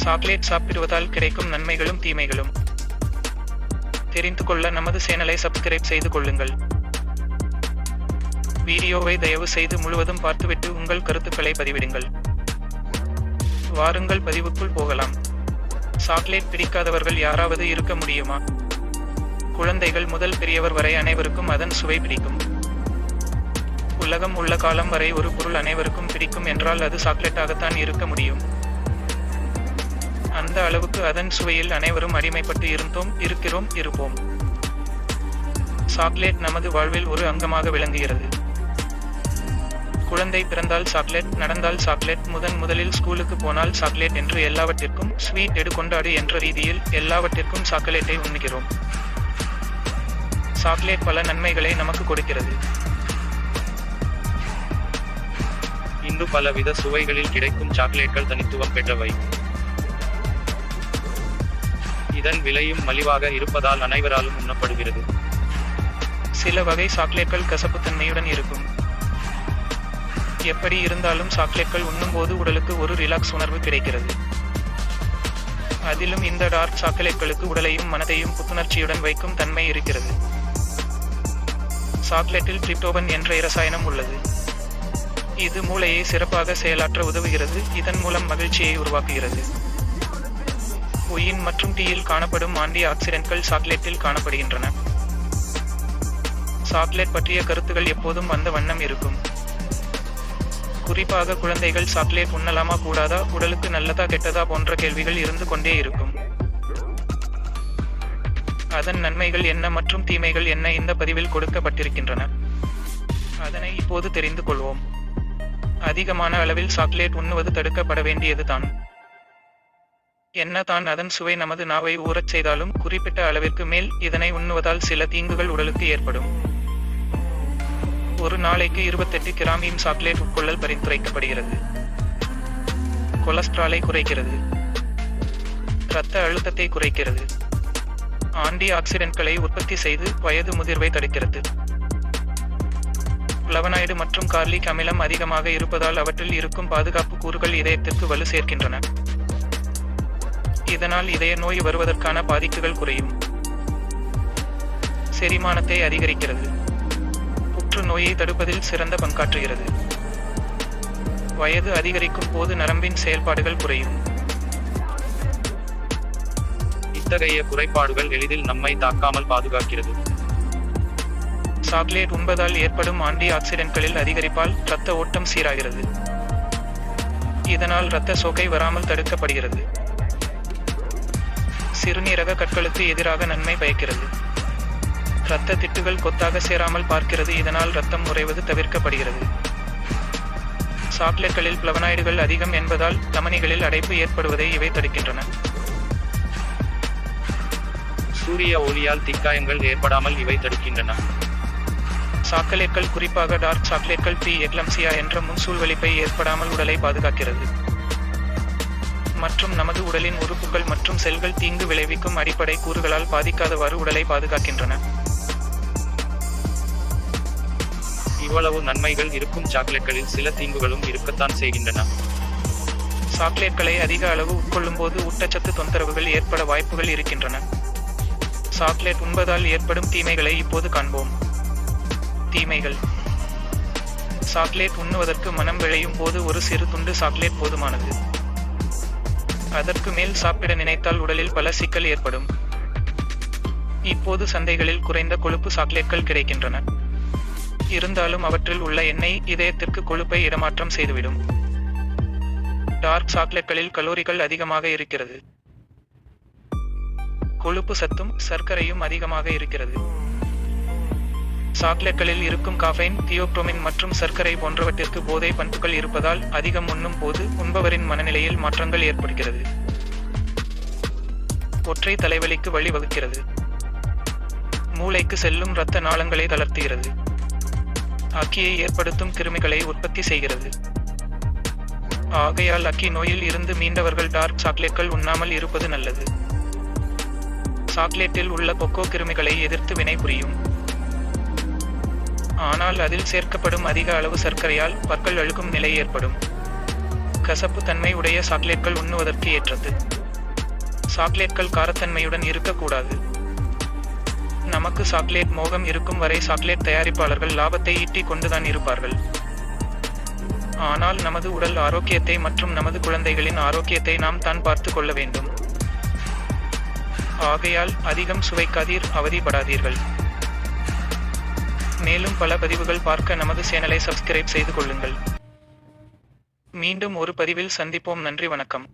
Chocolate சாப்பிடுவதால் கிடைக்கும் நன்மைகளும் தீமைகளும் தெரிந்து கொள்ள நமது சேனலை சப்ஸ்கிரைப் செய்து கொள்ளுங்கள். வீடியோவை தயவு செய்து முழுவதும் பார்த்துவிட்டு உங்கள் கருத்துக்களை பதிவிடுங்கள். வாருங்கள் பதிவுக்குள் போகலாம். சாக்லேட் பிடிக்காதவர்கள் யாராவது இருக்க முடியுமா? குழந்தைகள் முதல் பெரியவர் வரை அனைவருக்கும் அதன் சுவை பிடிக்கும். உலகம் உள்ள காலம் வரை ஒரு பொருள் அனைவருக்கும் பிடிக்கும் என்றால் அது சாக்லேட்டாகத்தான் இருக்க முடியும். அந்த அளவுக்கு அதன் சுவையில் அனைவரும் அடிமைப்பட்டு இருப்போம். சாக்லேட் நமது வாழ்வில் ஒரு அங்கமாக விளங்குகிறது. குழந்தை பிறந்தால் சாக்லேட், நடந்தால் சாக்லேட், முதலில் ஸ்கூலுக்கு போனால் சாக்லேட் என்று எல்லாவற்றிற்கும் ஸ்வீட் எடு கொண்டாடு என்ற ரீதியில் எல்லாவற்றிற்கும் சாக்லேட்டை உண்ணுகிறோம். சாக்லேட் பல நன்மைகளை நமக்கு கொடுக்கிறது. இன்று பலவித சுவைகளில் கிடைக்கும் சாக்லேட்கள் தனித்துவம் பெற்றவை. இதன் விலையும் மலிவாக இருப்பதால் அனைவராலும் உண்ணப்படுகிறது. சில வகை சாக்லேட்கள் கசப்புத்தன்மையுடன் இருக்கும். எப்படி இருந்தாலும் சாக்லேட்கள் உண்ணும்போது உடலுக்கு ஒரு ரிலாக்ஸ் உணர்வு கிடைக்கிறது. அதிலும் இந்த டார்க் சாக்லேட்களுக்கு உடலையும் மனதையும் புத்துணர்ச்சியுடன் வைக்கும் தன்மை இருக்கிறது. சாக்லேட்டில் டிரிப்டோபன் என்ற இரசாயனம் உள்ளது. இது மூளையை சிறப்பாக செயலாற்ற உதவுகிறது. இதன் மூலம் மகிழ்ச்சியை உருவாக்குகிறது. ஒயின் மற்றும் டீயில் காணப்படும் ஆன்டி ஆக்சிடென்ட்கள் சாக்லேட்டில் காணப்படுகின்றன. சாக்லேட் பற்றிய கருத்துகள் எப்போதும் அந்த வண்ணம் இருக்கும். குறிப்பாக குழந்தைகள் சாக்லேட் உண்ணலாமா கூடாதா, உடலுக்கு நல்லதா கெட்டதா போன்ற கேள்விகள் இருந்து கொண்டே இருக்கும். அதன் நன்மைகள் என்ன மற்றும் தீமைகள் என்ன இந்த பதிவில் கொடுக்கப்பட்டிருக்கின்றன. அதனை இப்போது தெரிந்து கொள்வோம். அதிகமான அளவில் சாக்லேட் உண்ணுவது தடுக்கப்பட வேண்டியதுதான். என்னதான் அதன் சுவை நமது நாவை ஊறச் செய்தாலும் குறிப்பிட்ட அளவிற்கு மேல் இதனை உண்ணுவதால் சில தீங்குகள் உடலுக்கு ஏற்படும். ஒரு நாளைக்கு 28 கிராம் சாக்லேட் உட்கொள்ளல் பரிந்துரைக்கப்படுகிறது. கொலஸ்ட்ராலை குறைக்கிறது. இரத்த அழுத்தத்தை குறைக்கிறது. ஆன்டி ஆக்சிடென்ட்களை உற்பத்தி செய்து வயது முதிர்வை தடுக்கிறது. பிளவனாய்டு மற்றும் கார்லிக் அமிலம் அதிகமாக இருப்பதால் அவற்றில் இருக்கும் பாதுகாப்பு கூறுகள் இதயத்திற்கு வலு சேர்க்கின்றன. இதனால் இதய நோய் வருவதற்கான பாதிப்புகள் குறையும். செரிமானத்தை அதிகரிக்கிறது. புற்றுநோயை தடுப்பதில் சிறந்த பங்காற்றுகிறது. வயது அதிகரிக்கும் போது நரம்பின் செயல்பாடுகள் குறையும். இத்தகைய குறைபாடுகள் எளிதில் நம்மை தாக்காமல் பாதுகாக்கிறது. சாக்லேட் உண்பதால் ஏற்படும் ஆன்டி ஆக்சிடென்ட்களில் அதிகரிப்பால் இரத்த ஓட்டம் சீராகிறது. இதனால் இரத்த சோகை வராமல் தடுக்கப்படுகிறது. சிறுநீரக கற்களுக்கு எதிராக நன்மை பயக்கிறது. இரத்த திட்டுகள் கொத்தாக சேராமல் பார்க்கிறது. இதனால் இரத்தம் உறைவது தவிர்க்கப்படுகிறது. சாக்லேட்களில் பிளவனாய்டுகள் அதிகம் என்பதால் தமனிகளில் அடைப்பு ஏற்படுவதை இவை தடுக்கின்றன. சூரிய ஒளியால் தீக்காயங்கள் ஏற்படாமல் இவை தடுக்கின்றன. சாக்லேட்கள், குறிப்பாக டார்க் சாக்லேட்கள் ப்ரீ எக்லம்சியா என்ற முன்சூழ்வலிப்பை ஏற்படாமல் உடலை பாதுகாக்கிறது. மற்றும் நமது உடலின் உறுப்புகள் மற்றும் செல்கள் தீங்கு விளைவிக்கும் அடிப்படை கூறுகளால் பாதிக்காதவாறு உடலை பாதுகாக்கின்றன. இவ்வளவு நன்மைகள் இருக்கும் சாக்லேட்களில் சில தீங்குகளும் இருக்கத்தான் செய்கின்றன. சாக்லேட்களை அதிக அளவு உட்கொள்ளும்போது ஊட்டச்சத்து தொந்தரவுகள் ஏற்பட வாய்ப்புகள் இருக்கின்றன. சாக்லேட் உண்பதால் ஏற்படும் தீமைகளை இப்போது காண்போம். தீமைகள். சாக்லேட் உண்ணுவதற்கு மனம் விளையும் போது ஒரு சிறு துண்டு சாக்லேட் போதுமானது. அதற்கு மேல் சாப்பிட நினைத்தால் உடலில் பல சிக்கல் ஏற்படும். இப்போது சந்தைகளில் குறைந்த கொழுப்பு சாக்லேட்கள் கிடைக்கின்றன. இருந்தாலும் அவற்றில் உள்ள எண்ணெய் இதயத்திற்கு கொழுப்பை இடமாற்றம் செய்துவிடும். டார்க் சாக்லேட்களில் கலோரிகள் அதிகமாக இருக்கிறது. கொழுப்பு சத்தும் சர்க்கரையும் அதிகமாக இருக்கிறது. சாக்லேட்களில் இருக்கும் காஃபைன், தியோப்ரோமின் மற்றும் சர்க்கரை போன்றவற்றிற்கு போதை பண்புகள் இருப்பதால் அதிகம் உண்ணும் போது உண்பவரின் மனநிலையில் மாற்றங்கள் ஏற்படுகிறது. ஒற்றை தலைவலிக்கு வழிவகுக்கிறது. மூளைக்கு செல்லும் இரத்த நாளங்களை தளர்த்துகிறது. அக்கியை ஏற்படுத்தும் கிருமிகளை உற்பத்தி செய்கிறது. ஆகையால் அக்கி நோயில் இருந்து மீண்டவர்கள் டார்க் சாக்லேட்கள் உண்ணாமல் இருப்பது நல்லது. சாக்லேட்டில் உள்ள கொக்கோ கிருமிகளை எதிர்த்து வினை புரியும். ஆனால் அதில் சேர்க்கப்படும் அதிக அளவு சர்க்கரையால் பற்கள் அழுகும் நிலை ஏற்படும். கசப்பு தன்மை உடைய சாக்லேட்கள் உண்ணுவதற்கு ஏற்றது. சாக்லேட்கள் காரத்தன்மையுடன் இருக்கக்கூடாது. நமக்கு சாக்லேட் மோகம் இருக்கும் வரை சாக்லேட் தயாரிப்பாளர்கள் லாபத்தை ஈட்டிக் கொண்டுதான் இருப்பார்கள். ஆனால் நமது உடல் ஆரோக்கியத்தை மற்றும் நமது குழந்தைகளின் ஆரோக்கியத்தை நாம் தான் பார்த்து கொள்ள வேண்டும். ஆகையால் அதிகம் சுவைக்காதீர், அவதிப்படாதீர்கள். மேலும் பல பதிவுகள் பார்க்க நமது சேனலை சப்ஸ்கிரைப் செய்து கொள்ளுங்கள். மீண்டும் ஒரு பதிவில் சந்திப்போம். நன்றி, வணக்கம்.